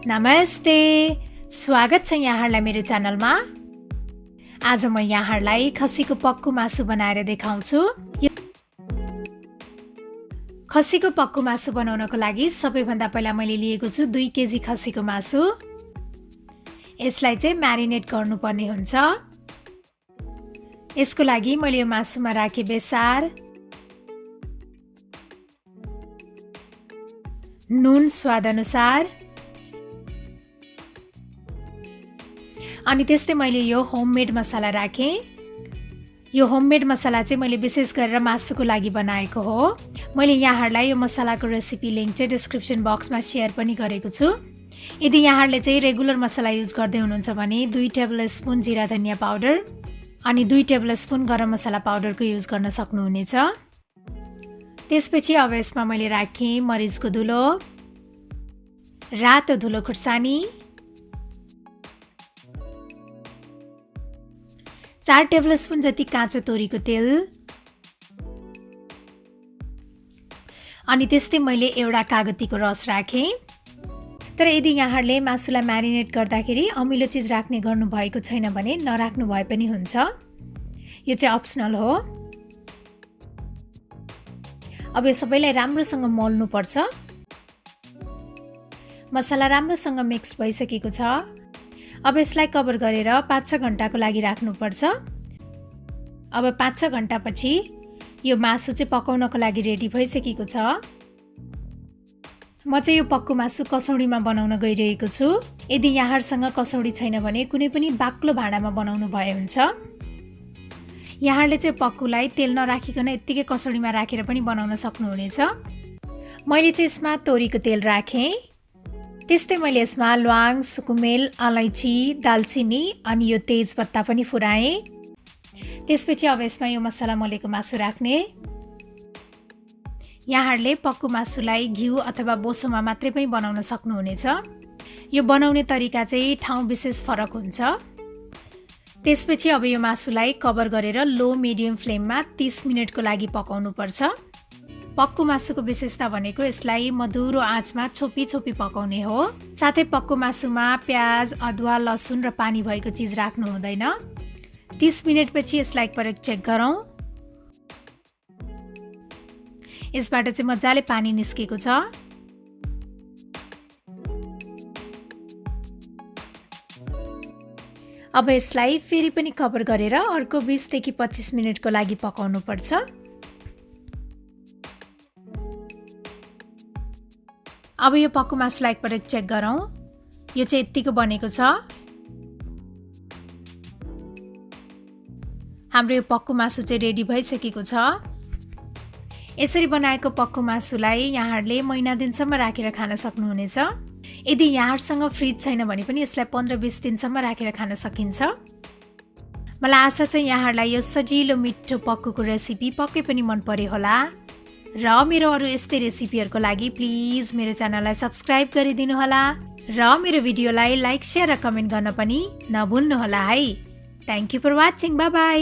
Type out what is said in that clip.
नमस्ते, स्वागत छ यहाँहरूलाई मेरो च्यानलमा। आज म यहाँहरूलाई खसीको पक्कु मासु बनाएर देखाउँछु। खसीको पक्कु मासु बनाउनको लागि सबैभन्दा पहिला मैले लिएको छु 2 केजी खसीको मासु। यसलाई चाहिँ म्यारिनेट गर्नुपर्ने हुन्छ। यसको लागि मैले यो मासुमा राखे बेसार, नुन स्वाद अनुसार, अनि त्यस्तै मैले यो होममेड मसाला राखेँ। यो होममेड मसाला चाहिँ मैले विशेष गरेर मासुको लागि बनाएको हो। मैले यहाँहरूलाई यो मसालाको रेसिपी लिंक चाहिँ डिस्क्रिप्सन बक्समा शेयर पनि गरेको छु। यदि यहाँहरूले चाहिँ रेगुलर मसाला युज गर्दै हुनुहुन्छ भने 2 टेबलस्पुन जिरा धनिया पाउडर अनि 2 टेबलस्पुन गरम मसाला पाउडरको युज गर्न सक्नुहुनेछ। त्यसपछि अब यसमा मैले राखेँ मरिचको धुलो, रातो धुलो खुर्सानी, 4 टेबलस्पुन जति काँचो तोरीको तेल, अनि त्यस्तै मैले एउटा कागतीको रस राखेँ। तर यदि यहाँहरूले मासुलाई म्यारिनेट गर्दाखेरि अमिलो चिज राख्ने गर्नु भएको छैन भने नराख्नु भए पनि हुन्छ। यो चाहिँ अप्सनल हो। अब यो सबैलाई राम्रोसँग मोल्नु पर्छ। मसाला राम्रोसँग मिक्स भइसकेको छ। अब यसलाई कभर गरेर 5-6 घण्टाको लागि राख्नुपर्छ। अब 5-6 घण्टापछि यो मासु चाहिँ पकाउनको लागि रेडी भइसकेको छ। म चाहिँ यो पक्कु मासु कसौडीमा बनाउन गइरहेको छु। यदि यहाँहरुसँग कसौडी छैन भने कुनै पनि बाक्लो भाँडामा बनाउनु भए हुन्छ। यहाँहरूले चाहिँ पक्कुलाई तेल नराखिकन यतिकै कसौडीमा राखेर पनि बनाउन सक्नुहुनेछ। मैले चाहिँ यसमा तोरीको तेल राखेँ। त्यस्तै मैले यसमा ल्वाङ, सुकुमेल, अलैची, दालचिनी अनि यो तेजपत्ता पनि फुराएँ। त्यसपछि अब यसमा यो मसाला मोलेको मासु राख्ने। यहाँहरूले पक्कु मासुलाई घिउ अथवा बोसोमा मात्रै पनि बनाउन सक्नुहुनेछ। यो बनाउने तरिका चाहिँ ठाउँ विशेष फरक हुन्छ। त्यसपछि अब यो मासुलाई कभर गरेर लो मिडियम फ्लेममा 30 मिनेटको लागि पकाउनु पर्छ। पक्कु मासुको विशेषता भनेको यसलाई मधुरो आँचमा छोपी छोपी पकाउने हो। साथै पक्कु मासुमा प्याज, अदुवा, लसुन र पानी भएको चीज राख्नु हुँदैन। 30 मिनेटपछि यसलाई एकपटक चेक गरौँ। यसबाट चाहिँ मजाले पानी निस्केको छ। अब यसलाई फेरि पनि कभर गरेर अर्को 20 देखि 25 मिनेटको लागि पकाउनु पर्छ। अब यो पक्कु मासुलाई एकपटक चेक गरौँ। यो चाहिँ यतिको बनेको छ। हाम्रो यो पक्कु मासु चाहिँ रेडी भइसकेको छ। यसरी बनाएको पक्कु मासुलाई यहाँहरूले महिना दिनसम्म राखेर खान सक्नुहुनेछ। यदि यहाँहरूसँग फ्रिज छैन भने पनि यसलाई 15-20 दिनसम्म राखेर खान सकिन्छ। मलाई आशा छ यहाँहरूलाई यो सजिलो मिठो पक्कुको रेसिपी पक्कै पनि मन पर्यो होला। र मेरो अरू यस्तै रेसिपीहरूको लागि प्लिज मेरो च्यानललाई सब्स्क्राइब गरिदिनु होला र मेरो भिडियोलाई लाइक, शेयर र कमेन्ट गर्न पनि नभुल्नु होला है। Thank you for watching. Bye by.